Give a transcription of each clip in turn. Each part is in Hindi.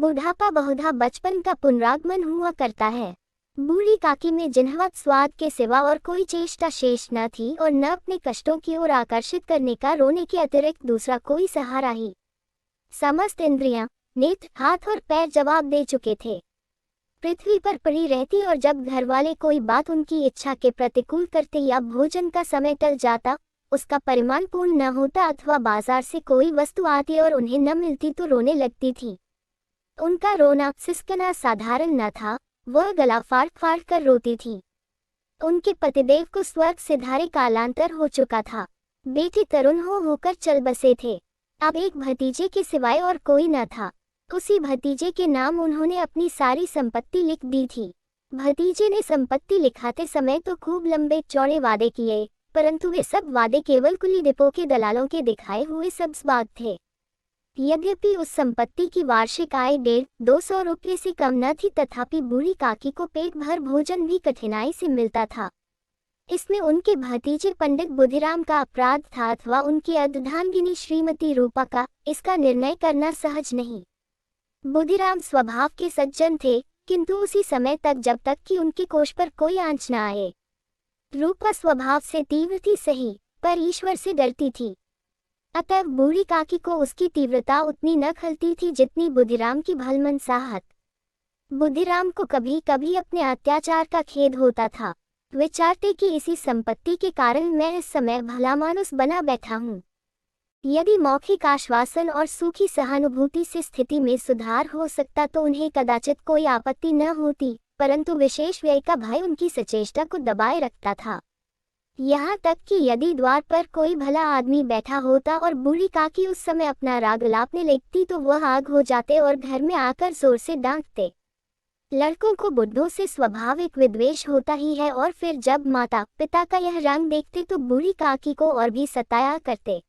बुढ़ापा बहुधा बचपन का पुनरागमन हुआ करता है। बूढ़ी काकी में जिन्हवत स्वाद के सिवा और कोई चेष्टा शेष न थी और न अपने कष्टों की ओर आकर्षित करने का रोने के अतिरिक्त दूसरा कोई सहारा ही। समस्त इंद्रियां, नेत्र, हाथ और पैर जवाब दे चुके थे। पृथ्वी पर पड़ी रहती और जब घरवाले कोई बात उनकी इच्छा के प्रतिकूल करते या भोजन का समय टल जाता, उसका परिमाण पूर्ण न होता अथवा बाजार से कोई वस्तु आती और उन्हें न मिलती तो रोने लगती थी। उनका रोना सिसकना साधारण न था, वह गला फाड़ फाड़ कर रोती थी। उनके पतिदेव को स्वर्ग से धारे कालांतर हो चुका था। बेटे तरुण होकर चल बसे थे। अब एक भतीजे के सिवाय और कोई न था। उसी भतीजे के नाम उन्होंने अपनी सारी संपत्ति लिख दी थी। भतीजे ने संपत्ति लिखाते समय तो खूब लंबे चौड़े वादे किए, परंतु वे सब वादे केवल कुली डिपो के दलालों के दिखाए हुए सब्ज़बाग थे। यद्यपि उस संपत्ति की वार्षिक आय 150-200 रुपये से कम न थी, तथापि बूढ़ी काकी को पेट भर भोजन भी कठिनाई से मिलता था। इसमें उनके भतीजे पंडित बुधिराम का अपराध था अथवा उनकी अर्धांगिनी श्रीमती रूपा का, इसका निर्णय करना सहज नहीं। बुधिराम स्वभाव के सज्जन थे, किंतु उसी समय तक जब तक कि उनके कोष पर कोई आंच न आए। रूपा स्वभाव से तीव्र थी सही, पर ईश्वर से डरती थी। अतः बूढ़ी काकी को उसकी तीव्रता उतनी न खलती थी जितनी बुधिराम की भलमनसाहत। बुधिराम को कभी कभी अपने अत्याचार का खेद होता था। विचारते कि इसी संपत्ति के कारण मैं इस समय भला मानुस बना बैठा हूँ। यदि मौखिक आश्वासन और सूखी सहानुभूति से स्थिति में सुधार हो सकता तो उन्हें कदाचित कोई आपत्ति न होती, परंतु विशेष व्यय का भय उनकी सचेष्टा को दबाए रखता था। यहाँ तक कि यदि द्वार पर कोई भला आदमी बैठा होता और बूढ़ी काकी उस समय अपना राग लापने लगती तो वह आग हो जाते और घर में आकर जोर से डांटते। लड़कों को बुढ़ों से स्वाभाविक विद्वेष होता ही है, और फिर जब माता पिता का यह रंग देखते तो बूढ़ी काकी को और भी सताया करते।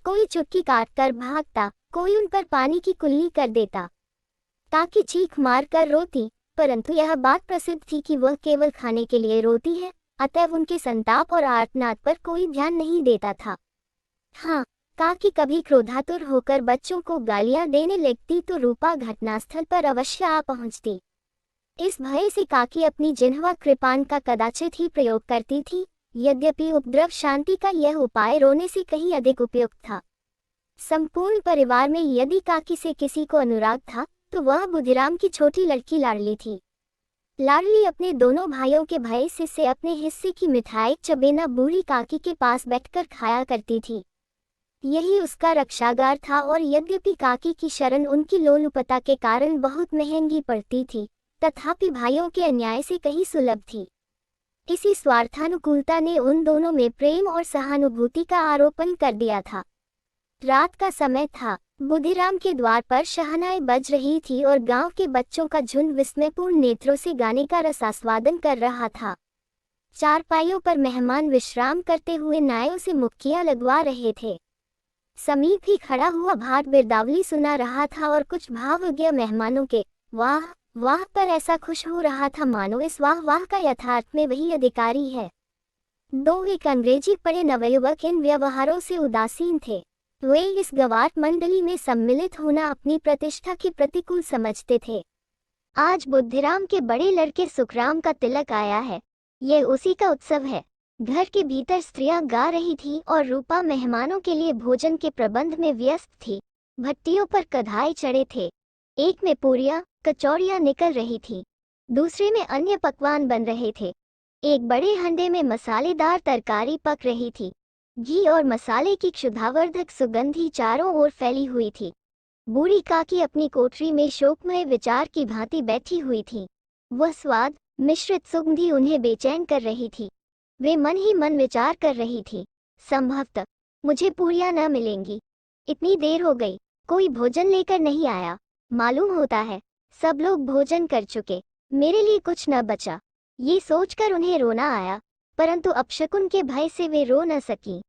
कोई चुटकी काट कर भागता, कोई उन पर पानी की कुल्ली कर देता। काकी चीख मार कर रोती, परंतु यह बात प्रसिद्ध थी कि वह केवल खाने के लिए रोती है, अतएव उनके संताप और आर्तनाद पर कोई ध्यान नहीं देता था। हाँ, काकी कभी क्रोधातुर होकर बच्चों को गालियां देने लगती तो रूपा घटनास्थल पर अवश्य आ पहुंचती। इस भय से काकी अपनी जिह्वा कृपाण का कदाचित ही प्रयोग करती थी, यद्यपि उपद्रव शांति का यह उपाय रोने से कहीं अधिक उपयुक्त था। संपूर्ण परिवार में यदि काकी से किसी को अनुराग था तो वह बुधिराम की छोटी लड़की लाडली थी। लाडली अपने दोनों भाइयों के भय से अपने हिस्से की मिठाई चबेना बूढ़ी काकी के पास बैठकर खाया करती थी। यही उसका रक्षागार था, और यद्यपि काकी की शरण उनकी लोलुपता के कारण बहुत महंगी पड़ती थी, तथापि भाइयों के अन्याय से कहीं सुलभ थी। इसी स्वार्थानुकूलता ने उन दोनों में प्रेम और सहानुभूति का आरोपण कर दिया था। रात का समय था। बुधिराम के द्वार पर शहनाई बज रही थी और गांव के बच्चों का झुंड विस्मयपूर्ण नेत्रों से गाने का रसास्वादन कर रहा था। चारपाइयों पर मेहमान विश्राम करते हुए नायों से मुक्कियां लगवा रहे थे। समीप ही खड़ा हुआ भाट बिरदावली सुना रहा था और कुछ भावज्ञ मेहमानों के वाह वाह पर ऐसा खुश हो रहा था मानो इस वाह वाह का यथार्थ में वही अधिकारी है। दो एक अंग्रेजी पढ़े नवयुवक इन व्यवहारों से उदासीन थे। वे इस गवार मंडली में सम्मिलित होना अपनी प्रतिष्ठा की प्रतिकूल समझते थे। आज बुद्धिराम के बड़े लड़के सुखराम का तिलक आया है, यह उसी का उत्सव है। घर के भीतर स्त्रियां गा रही थी और रूपा मेहमानों के लिए भोजन के प्रबंध में व्यस्त थी। भट्टियों पर कढ़ाई चढ़े थे। एक में पूरियां कचौड़ियां निकल रही थी, दूसरे में अन्य पकवान बन रहे थे। एक बड़े हंडे में मसालेदार तरकारी पक रही थी। घी और मसाले की क्षुधावर्धक सुगंधी चारों ओर फैली हुई थी। बूढ़ी काकी अपनी कोठरी में शोकमय विचार की भांति बैठी हुई थी। वह स्वाद मिश्रित सुगंधी उन्हें बेचैन कर रही थी। वे मन ही मन विचार कर रही थी, संभवतः मुझे पूरियां न मिलेंगी। इतनी देर हो गई, कोई भोजन लेकर नहीं आया। मालूम होता है सब लोग भोजन कर चुके, मेरे लिए कुछ न बचा। ये सोचकर उन्हें रोना आया, परंतु अपशकुन के भय से वे रो न सकी।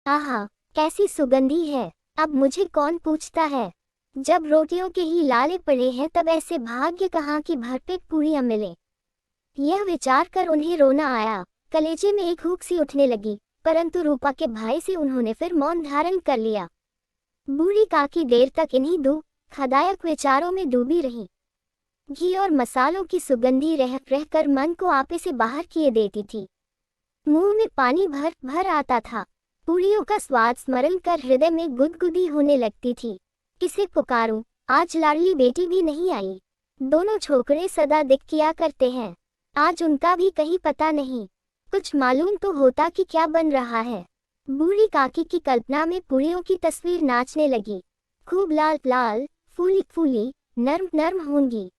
आहा, कैसी सुगंधी है, अब मुझे कौन पूछता है। जब रोटियों के ही लाले पड़े हैं तब ऐसे भाग्य कहाँ की भरपेट पूरियां मिले। यह विचार कर उन्हें रोना आया। कलेजे में एक हुक सी उठने लगी, परंतु रूपा के भय से उन्होंने फिर मौन धारण कर लिया। बूढ़ी काकी देर तक इन्हीं दो खदायक विचारों में डूबी रही। घी और मसालों की सुगंधी रह रहकर मन को आपे से बाहर किए देती थी। मुंह में पानी भर भर आता था। पूरियों का स्वाद स्मरण कर हृदय में गुदगुदी होने लगती थी। किसे पुकारूं, आज लाडली बेटी भी नहीं आई। दोनों छोकरे सदा दिख किया करते हैं, आज उनका भी कहीं पता नहीं। कुछ मालूम तो होता कि क्या बन रहा है। बूढ़ी काकी की कल्पना में पूरियों की तस्वीर नाचने लगी। खूब लाल लाल, फूली फूली, नर्म नर्म होंगी।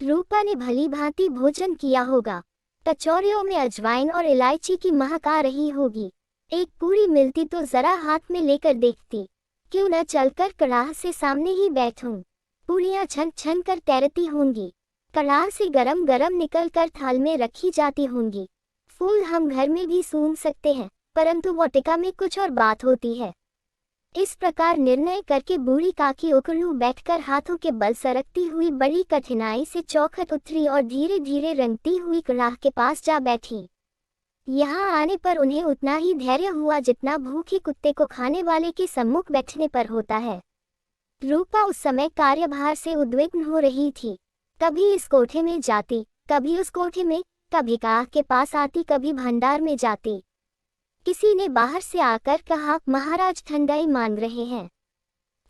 रूपा ने भली भांति भोजन किया होगा। कचौरियों में अजवाइन और इलायची की महक आ रही होगी। एक पूरी मिलती तो जरा हाथ में लेकर देखती। क्यों न चलकर कड़ाह से सामने ही बैठूं। पूरियां छन छन कर तैरती होंगी। कड़ाह से गरम गरम निकल कर थाल में रखी जाती होंगी। फूल हम घर में भी सूंघ सकते हैं, परंतु वाटिका में कुछ और बात होती है। इस प्रकार निर्णय करके बूढ़ी काकी उकड़ू बैठकर हाथों के बल सरकती हुई बड़ी कठिनाई से चौखट उतरी और धीरे धीरे रंगती हुई कड़ाह के पास जा बैठी। यहाँ आने पर उन्हें उतना ही धैर्य हुआ जितना भूखे कुत्ते को खाने वाले के सम्मुख बैठने पर होता है। रूपा उस समय कार्यभार से उद्विग्न हो रही थी। कभी इस कोठे में जाती, कभी उस कोठे में, कभी काह के पास आती, कभी भंडार में जाती। किसी ने बाहर से आकर कहा, महाराज ठंडाई मांग रहे हैं।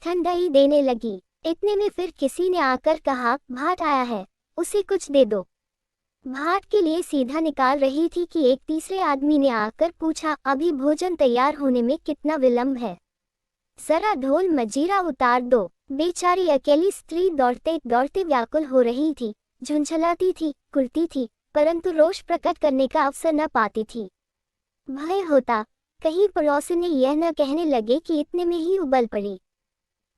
ठंडाई देने लगी। इतने में फिर किसी ने आकर कहा, भाट आया है, उसे कुछ दे दो। भाट के लिए सीधा निकाल रही थी कि एक तीसरे आदमी ने आकर पूछा, अभी भोजन तैयार होने में कितना विलंब है, जरा ढोल मजीरा उतार दो। बेचारी अकेली स्त्री दौड़ते दौड़ते व्याकुल हो रही थी, झुंझलाती थी, कुलती थी, परंतु रोष प्रकट करने का अवसर न पाती थी। भय होता कहीं पड़ोसी यह न कहने लगे कि इतने में ही उबल पड़ी।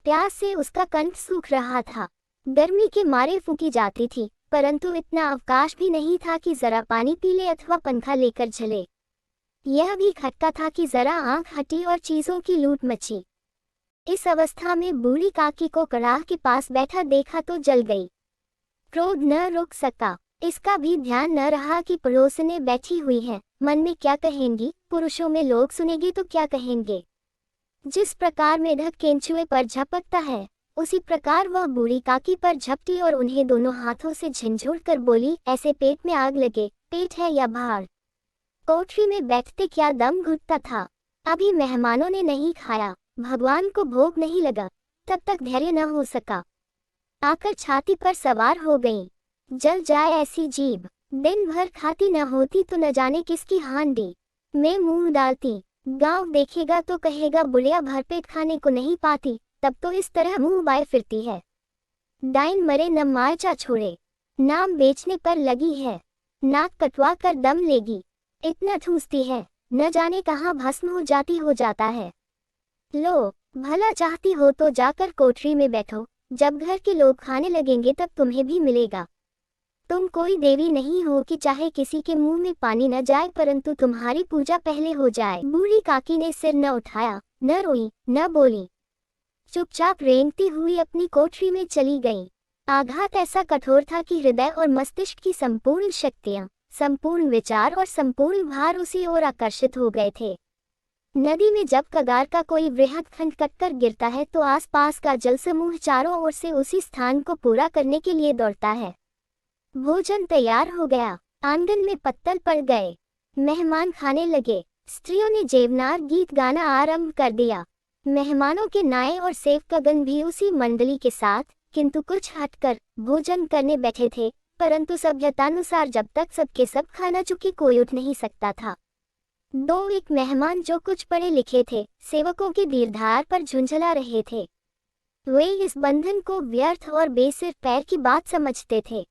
प्यास से उसका कंठ सूख रहा था। गर्मी के मारे फूकी जाती थी, परंतु इतना अवकाश भी नहीं था कि जरा पानी पी ले अथवा पंखा लेकर झले। यह भी खटका था कि जरा आंख हटी और चीजों की लूट मची। इस अवस्था में बूढ़ी काकी को कड़ाह के पास बैठा देखा तो जल गई। क्रोध न रुक सका। इसका भी ध्यान न रहा कि पड़ोसने बैठी हुई है। मन में क्या कहेंगी, पुरुषों में लोग सुनेंगे तो क्या कहेंगे। जिस प्रकार मेढक केंचुए पर झपकता है, उसी प्रकार वह बूढ़ी काकी पर झपटी और उन्हें दोनों हाथों से झंझोड़ कर बोली, ऐसे पेट में आग लगे, पेट है या भाड़। कोठरी में बैठते क्या दम घुटता था। अभी मेहमानों ने नहीं खाया, भगवान को भोग नहीं लगा, तब तक धैर्य न हो सका। आकर छाती पर सवार हो गई। जल जाए ऐसी जीभ, दिन भर खाती न होती तो न जाने किसकी हांडी में मुंह डालती। गांव देखेगा तो कहेगा बुढ़िया भरपेट खाने को नहीं पाती, तब तो इस तरह मुंह बाए फिरती है। डाइन मरे न मार्चा छोड़े, नाम बेचने पर लगी है। नाक कटवा कर दम लेगी, इतना ठूसती है, न जाने कहाँ भस्म हो जाता है। लो, भला चाहती हो तो जाकर कोठरी में बैठो, जब घर के लोग खाने लगेंगे तब तुम्हें भी मिलेगा। तुम कोई देवी नहीं हो कि चाहे किसी के मुंह में पानी न जाए, परंतु तुम्हारी पूजा पहले हो जाए। बूढ़ी काकी ने सिर न उठाया, न रोई, न बोली, चुपचाप रेंगती हुई अपनी कोठरी में चली गई। आघात ऐसा कठोर था कि हृदय और मस्तिष्क की संपूर्ण शक्तियां, संपूर्ण विचार और संपूर्ण भार उसी ओर आकर्षित हो गए थे। नदी में जब कगार का कोई वृहद खंड कटकर गिरता है तो आसपास का जल समूह चारों ओर से उसी स्थान को पूरा करने के लिए दौड़ता है। भोजन तैयार हो गया। आंगन में पत्तल पड़ गए। मेहमान खाने लगे। स्त्रियों ने जेवनार गीत गाना आरंभ कर दिया। मेहमानों के नाये और सेवकगण भी उसी मंडली के साथ, किंतु कुछ हटकर, भोजन करने बैठे थे, परंतु सभ्यतानुसार जब तक सबके सब खाना चुके कोई उठ नहीं सकता था। दो एक मेहमान जो कुछ पढ़े लिखे थे, सेवकों के दीर्घार पर झुंझला रहे थे। वे इस बंधन को व्यर्थ और बेसिर पैर की बात समझते थे।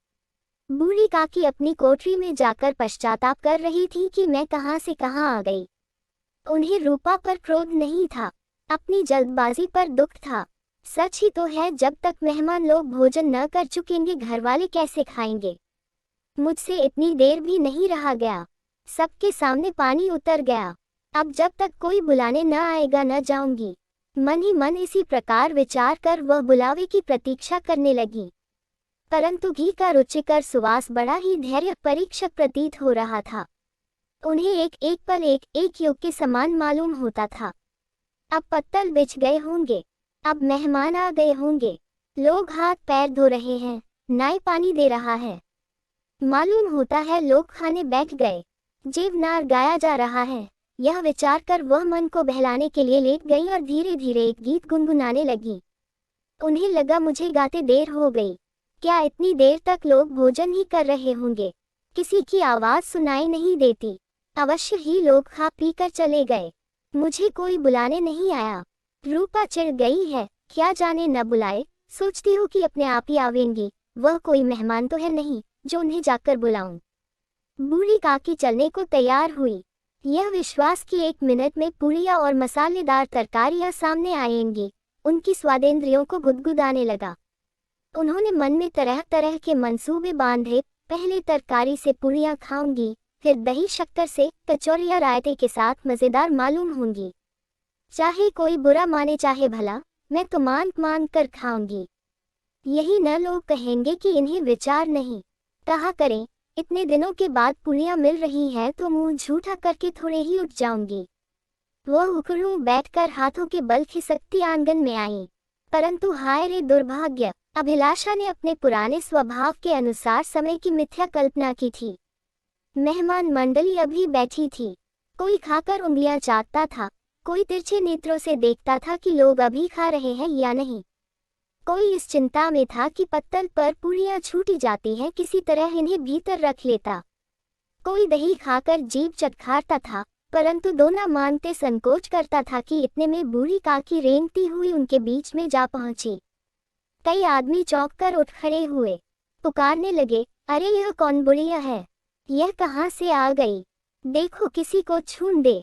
बूढ़ी काकी अपनी कोठरी में जाकर पश्चाताप कर रही थी कि मैं कहां से कहां आ गई। उन्हें रूपा पर क्रोध नहीं था, अपनी जल्दबाजी पर दुख था। सच ही तो है, जब तक मेहमान लोग भोजन न कर चुकेंगे घर वाले कैसे खाएंगे। मुझसे इतनी देर भी नहीं रहा गया, सबके सामने पानी उतर गया। अब जब तक कोई बुलाने न आएगा न जाऊंगी। मन ही मन इसी प्रकार विचार कर वह बुलावे की प्रतीक्षा करने लगी। परंतु घी का रुचिकर सुवास बड़ा ही धैर्य परीक्षक प्रतीत हो रहा था। उन्हें एक एक पल एक युग के समान मालूम होता था। अब पत्तल बिछ गए होंगे, अब मेहमान आ गए होंगे। लोग हाथ पैर धो रहे हैं, नाई पानी दे रहा है। मालूम होता है लोग खाने बैठ गए। जीवनार गाया जा रहा है। यह विचार कर वह मन को बहलाने के लिए लेट गई और धीरे धीरे एक गीत गुनगुनाने लगी। उन्हें लगा मुझे गाते देर हो गई। क्या इतनी देर तक लोग भोजन ही कर रहे होंगे? किसी की आवाज सुनाई नहीं देती। अवश्य ही लोग खा पी कर चले गए। मुझे कोई बुलाने नहीं आया। रूपा चिढ़ गई है, क्या जाने न बुलाए। सोचती हूँ कि अपने आप ही आवेंगी। वह कोई मेहमान तो है नहीं जो उन्हें जाकर बुलाऊं। बूढ़ी काकी चलने को तैयार हुई। यह विश्वास कि 1 मिनट में पूरियां और मसालेदार तरकारियां सामने आएंगी, उनकी स्वादेंद्रियों को गुदगुदाने लगा। उन्होंने मन में तरह तरह के मंसूबे बांधे। पहले तरकारी से पूरियां खाऊंगी, फिर दही शक्कर से, कचौरियां रायते के साथ मज़ेदार मालूम होंगी। चाहे कोई बुरा माने चाहे भला, मैं तो मान कर खाऊंगी। यही न लोग कहेंगे कि इन्हें विचार नहीं। कहा करें, इतने दिनों के बाद पूरियां मिल रही हैं तो मुंह झूठा करके थोड़े ही उठ जाऊंगी। वह उखड़ूं बैठकर हाथों के बल खिसकती आंगन में आई। परंतु हाय रे दुर्भाग्य, अभिलाषा ने अपने पुराने स्वभाव के अनुसार समय की मिथ्या कल्पना की थी। मेहमान मंडली अभी बैठी थी। कोई खाकर उंगलियां चाटता था, कोई तिरछे नेत्रों से देखता था कि लोग अभी खा रहे हैं या नहीं। कोई इस चिंता में था कि पत्तल पर पूरियां छूटी जाती हैं, किसी तरह इन्हें भीतर रख लेता। कोई दही खाकर जीभ चटखारता था, परंतु दोना मानते संकोच करता था कि इतने में बूढ़ी काकी रेंगती हुई उनके बीच में जा पहुंची। कई आदमी चौंक कर उठ खड़े हुए, पुकारने लगे, अरे यह कौन बुढ़िया है? यह कहाँ से आ गई? देखो किसी को छून दे।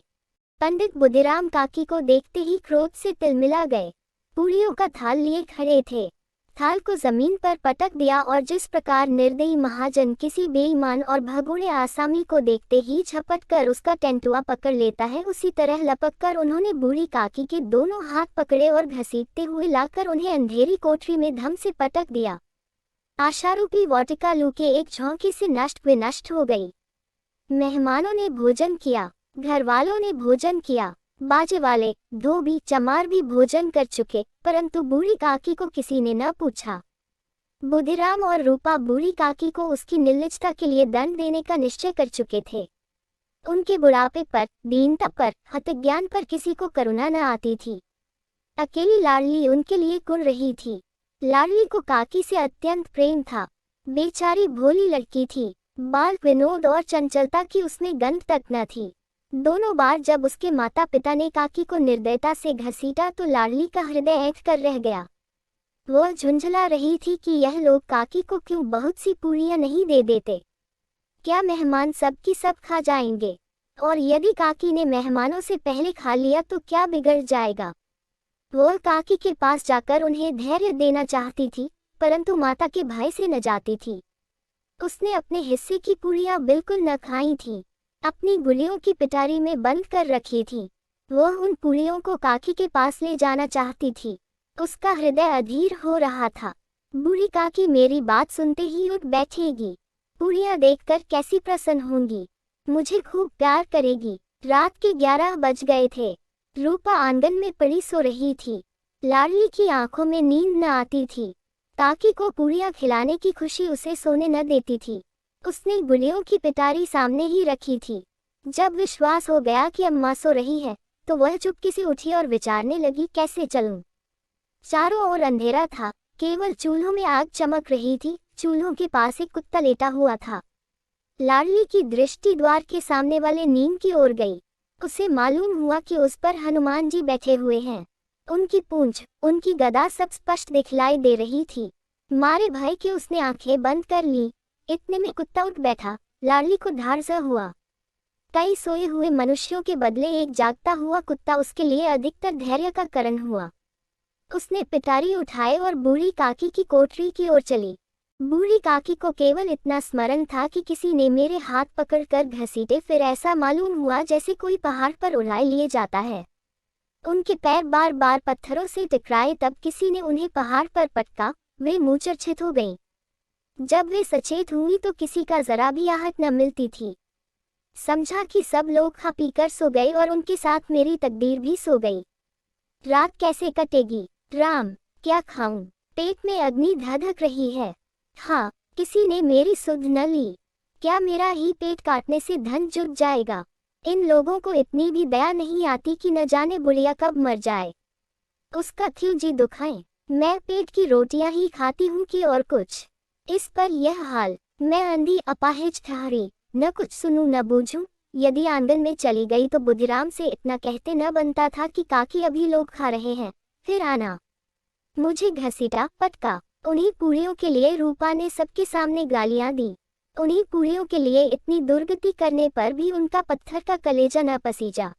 पंडित बुधिराम काकी को देखते ही क्रोध से तिलमिला गए। पूरियों का थाल लिए खड़े थे। थाल को जमीन पर पटक दिया और जिस प्रकार निर्दयी महाजन किसी बेईमान और भगोड़े आसामी को देखते ही झपट कर उसका टेंटुआ पकड़ लेता है, उसी तरह लपक कर उन्होंने बूढ़ी काकी के दोनों हाथ पकड़े और घसीटते हुए लाकर उन्हें अंधेरी कोठरी में धम से पटक दिया। आशारूपी वाटिका लू के एक झोंके से नष्ट हो गई। मेहमानों ने भोजन किया, घर वालों ने भोजन किया, बाजे वाले, धोबी, चमार भी भोजन कर चुके, परंतु बूढ़ी काकी को किसी ने न पूछा। बुधिराम और रूपा बूढ़ी काकी को उसकी निर्लजता के लिए दंड देने का निश्चय कर चुके थे। उनके बुढ़ापे पर, दीनता पर, हतज्ञान पर किसी को करुणा न आती थी। अकेली लाडली उनके लिए कुढ़ रही थी। लाडली को काकी से अत्यंत प्रेम था। बेचारी भोली लड़की थी, बाल विनोद और चंचलता की उसमें गंध तक न थी। दोनों बार जब उसके माता पिता ने काकी को निर्दयता से घसीटा तो लाडली का हृदय ऐंठ कर रह गया। वह झुंझला रही थी कि यह लोग काकी को क्यों बहुत सी पूरियां नहीं दे देते। क्या मेहमान सब की सब खा जाएंगे? और यदि काकी ने मेहमानों से पहले खा लिया तो क्या बिगड़ जाएगा? वह काकी के पास जाकर उन्हें धैर्य देना चाहती थी, परंतु माता के भय से न जाती थी। उसने अपने हिस्से की पूरियां बिल्कुल न खाई थीं, अपनी गुलियों की पिटारी में बंद कर रखी थी। वह उन पूरियों को काकी के पास ले जाना चाहती थी। उसका हृदय अधीर हो रहा था। बूढ़ी काकी मेरी बात सुनते ही उठ बैठेगी, पूरियां देखकर कैसी प्रसन्न होंगी, मुझे खूब प्यार करेगी। रात के 11 बज गए थे। रूपा आंगन में पड़ी सो रही थी। लाडली की आंखों में नींद न आती थी। काकी को पूरियां खिलाने की खुशी उसे सोने न देती थी। उसने गुलियों की पिटारी सामने ही रखी थी। जब विश्वास हो गया कि अम्मा सो रही है, तो वह चुपके से उठी और विचारने लगी, कैसे चलूं? चारों ओर अंधेरा था, केवल चूल्हों में आग चमक रही थी। चूल्हों के पास एक कुत्ता लेटा हुआ था। लाडली की दृष्टि द्वार के सामने वाले नीम की ओर गई। उसे मालूम हुआ कि उस पर हनुमान जी बैठे हुए हैं। उनकी पूंछ, उनकी गदा सब स्पष्ट दिखलाई दे रही थी। मारे भय के उसने आंखें बंद कर ली। इतने में कुत्ता उठ बैठा। लाडली को ढाढ़सा हुआ। कई सोए हुए मनुष्यों के बदले एक जागता हुआ कुत्ता उसके लिए अधिकतर धैर्य का कारण हुआ। उसने पिटारी उठाए और बूढ़ी काकी की कोठरी की ओर चली। बूढ़ी काकी को केवल इतना स्मरण था कि किसी ने मेरे हाथ पकड़कर घसीटे, फिर ऐसा मालूम हुआ जैसे कोई पहाड़ पर उड़ाए लिए जाता है। उनके पैर बार बार पत्थरों से टकराए, तब किसी ने उन्हें पहाड़ पर पटका। वे मूर्छित हो गईं। जब वे सचेत हुई तो किसी का जरा भी आहट न मिलती थी। समझा कि सब लोग खा पीकर सो गए और उनके साथ मेरी तकदीर भी सो गई। रात कैसे कटेगी? राम, क्या खाऊं? पेट में अग्नि धधक रही है। हाँ, किसी ने मेरी सुध न ली। क्या मेरा ही पेट काटने से धन जुट जाएगा? इन लोगों को इतनी भी दया नहीं आती कि न जाने बुढ़िया कब मर जाए। उसका क्यों जी दुखाएं? मैं पेट की रोटियां ही खाती हूँ कि और कुछ। इस पर यह हाल। मैं अंधी अपाहिज ठहरी, न कुछ सुनूं न बूझूं। यदि आंगन में चली गई तो बुधिराम से इतना कहते न बनता था कि काकी अभी लोग खा रहे हैं, फिर आना। मुझे घसीटा पटका। उन्हीं पूरियों के लिए रूपा ने सबके सामने गालियां दी। उन्हीं पूरियों के लिए इतनी दुर्गति करने पर भी उनका पत्थर का कलेजा न पसीजा।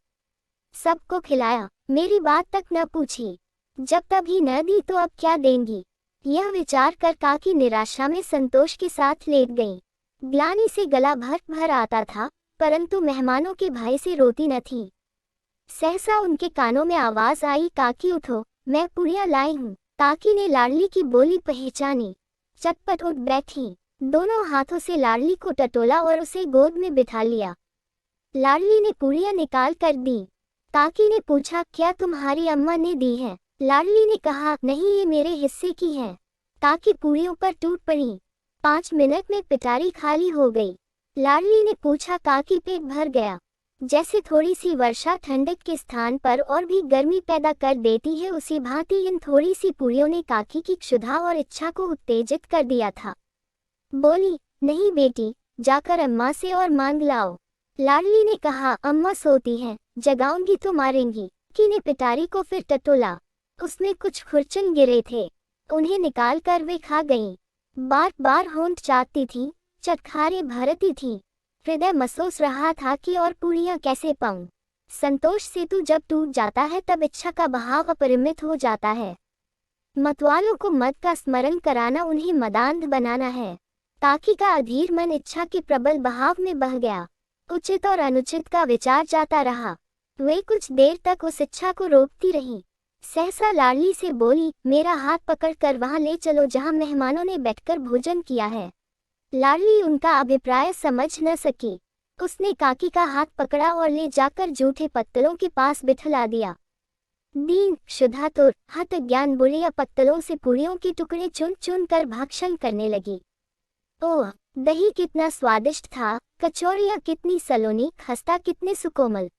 सबको खिलाया, मेरी बात तक न पूछी। जब तभी न दी तो अब क्या देंगी? यह विचार कर काकी निराशा में संतोष के साथ लेट गई। ग्लानि से गला भर भर आता था, परंतु मेहमानों के भय से रोती न थी। सहसा उनके कानों में आवाज आई, काकी उठो, मैं पुड़िया लाई हूँ। काकी ने लाडली की बोली पहचानी, चटपट उठ बैठी। दोनों हाथों से लाडली को टटोला और उसे गोद में बिठा लिया। लाडली ने पुड़िया निकाल कर दी। काकी ने पूछा, क्या तुम्हारी अम्मा ने दी है? लाडली ने कहा, नहीं, ये मेरे हिस्से की है। काकी पूड़ियों पर टूट पड़ी। 5 मिनट में पिटारी खाली हो गई। लाडली ने पूछा, काकी पेट भर गया? जैसे थोड़ी सी वर्षा ठंडक के स्थान पर और भी गर्मी पैदा कर देती है, उसी भांति इन थोड़ी सी पूरियों ने काकी की क्षुधा और इच्छा को उत्तेजित कर दिया था। बोली, नहीं बेटी, जाकर अम्मा से और मांग लाओ। लाडली ने कहा, अम्मा सोती हैं, जगाऊंगी तो मारेंगी। की ने पिटारी को फिर टटोला। उसमें कुछ खुरचन गिरे थे, उन्हें निकाल कर वे खा गईं। बार बार होंठ चाटती थी, चटखारे भरती थी। हृदय महसूस रहा था कि और पूरियां कैसे पाऊं। संतोष सेतु जब टूट जाता है तब इच्छा का बहाव अपरिमित हो जाता है। मतवालों को मद का स्मरण कराना उन्हें मदांध बनाना है। काकी का अधीर मन इच्छा के प्रबल बहाव में बह गया। उचित और अनुचित का विचार जाता रहा। वे कुछ देर तक उस इच्छा को रोकती रहीं। सहसा लाडली से बोली, मेरा हाथ पकड़कर वहां ले चलो जहां मेहमानों ने बैठकर भोजन किया है। लाडली उनका अभिप्राय समझ न सकी। उसने काकी का हाथ पकड़ा और ले जाकर जूठे पत्तलों के पास बिठला दिया। दीन, क्षुधातुर, हत ज्ञान बुढ़िया पत्तलों से पूरियों के टुकड़े चुन चुन कर भक्षण करने लगी। ओह, दही कितना स्वादिष्ट था, कचौड़ियाँ कितनी सलोनी, खस्ता कितने सुकोमल।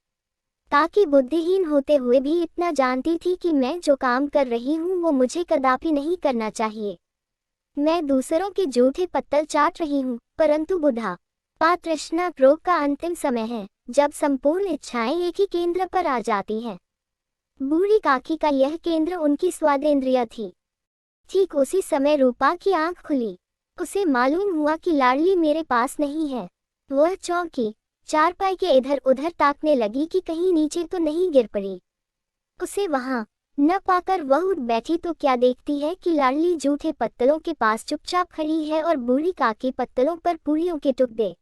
काकी बुद्धिहीन होते हुए भी इतना जानती थी कि मैं जो काम कर रही हूँ वो मुझे कदापि नहीं करना चाहिए। मैं दूसरों के जूठे पत्तल चाट रही हूँ, परंतु बुधा तृष्णा रोग का अंतिम समय है, जब संपूर्ण इच्छाएं एक ही केंद्र पर आ जाती हैं। बूढ़ी काकी का यह केंद्र उनकी स्वादेंद्रिय थी। ठीक उसी समय रूपा की आंख खुली। उसे मालूम हुआ कि लाडली मेरे पास नहीं है। वह चौंकी, चारपाई के इधर उधर ताकने लगी कि कहीं नीचे तो नहीं गिर पड़ी। उसे वहां न पाकर वह उठ बैठी तो क्या देखती है कि लाडली जूठे पत्तलों के पास चुपचाप खड़ी है और बूढ़ी काकी पत्तलों पर पूरियों के टुकड़े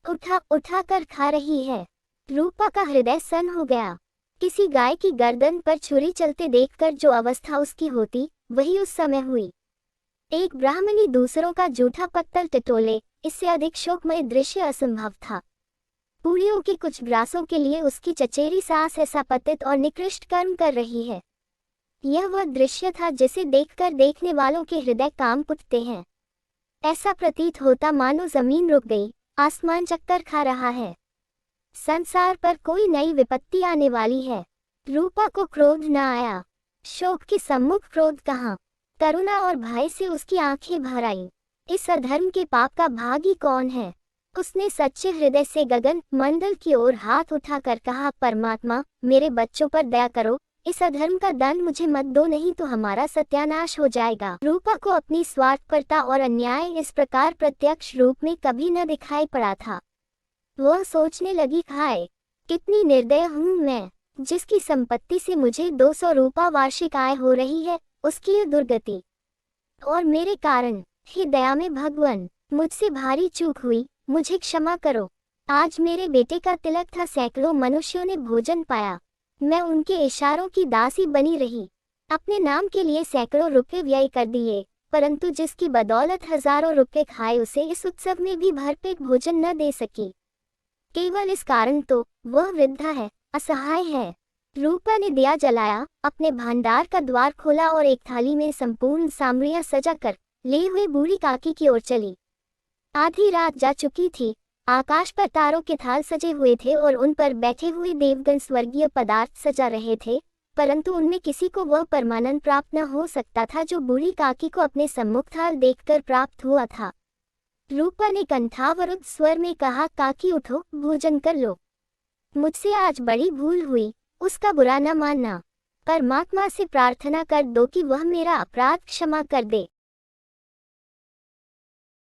उठा उठा कर खा रही है। रूपा का हृदय सन हो गया। किसी गाय की गर्दन पर छुरी चलते देखकर जो अवस्था उसकी होती, वही उस समय हुई। एक ब्राह्मणी दूसरों का जूठा पत्तल टटोले, इससे अधिक शोकमय दृश्य असंभव था। पूरियों के कुछ ग्रासों के लिए उसकी चचेरी सास ऐसा पतित और निकृष्ट कर्म कर रही है। यह वह दृश्य था जिसे देखकर देखने वालों के हृदय कांप उठते हैं। ऐसा प्रतीत होता मानो जमीन रुक गई, आसमान चक्कर खा रहा है। संसार पर कोई नई विपत्ति आने वाली है। रूपा को क्रोध न आया। शोक के सम्मुख क्रोध कहाँ? करुणा और भय से उसकी आंखें भर आईं। इस अधर्म के पाप का भागी कौन है? उसने सच्चे हृदय से गगन मंडल की ओर हाथ उठाकर कहा, परमात्मा, मेरे बच्चों पर दया करो, इस अधर्म का दंड मुझे मत दो, नहीं तो हमारा सत्यानाश हो जाएगा। रूपा को अपनी स्वार्थपरता और अन्याय इस प्रकार प्रत्यक्ष रूप में कभी न दिखाई पड़ा था। वह सोचने लगी, हाय, कितनी निर्दय हूँ मैं, जिसकी संपत्ति से मुझे 200 रुपया वार्षिक आय हो रही है, उसकी यह दुर्गति और मेरे कारण। हे दया में भगवान, मुझसे भारी चूक हुई, मुझे क्षमा करो। आज मेरे बेटे का तिलक था, सैकड़ों मनुष्यों ने भोजन पाया, मैं उनके इशारों की दासी बनी रही। अपने नाम के लिए सैकड़ों रुपए व्यय कर दिए, परंतु जिसकी बदौलत हजारों रुपए खाए उसे इस उत्सव में भी भरपेट भोजन न दे सकी। केवल इस कारण तो वह वृद्धा है, असहाय है। रूपा ने दिया जलाया, अपने भंडार का द्वार खोला और एक थाली में संपूर्ण सामग्रियां सजा कर ले हुए बूढ़ी काकी की ओर चली। आधी रात जा चुकी थी। आकाश पर तारों के थाल सजे हुए थे और उन पर बैठे हुए देवगण स्वर्गीय पदार्थ सजा रहे थे, परंतु उनमें किसी को वह परमानंद प्राप्त न हो सकता था जो बूढ़ी काकी को अपने सम्मुख थाल देखकर प्राप्त हुआ था। रूपा ने कंठावरुद्ध स्वर में कहा, काकी उठो, भोजन कर लो। मुझसे आज बड़ी भूल हुई, उसका बुरा न मानना। परमात्मा से प्रार्थना कर दो कि वह मेरा अपराध क्षमा कर दे।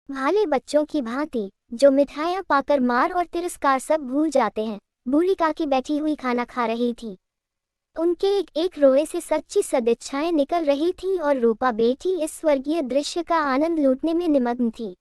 भाले बच्चों की भांति जो मिठाइयाँ पाकर मार और तिरस्कार सब भूल जाते हैं, बूढ़ी काकी बैठी हुई खाना खा रही थी। उनके एक एक रोए से सच्ची सदिच्छाएं निकल रही थीं और रूपा बेटी इस स्वर्गीय दृश्य का आनंद लूटने में निमग्न थी।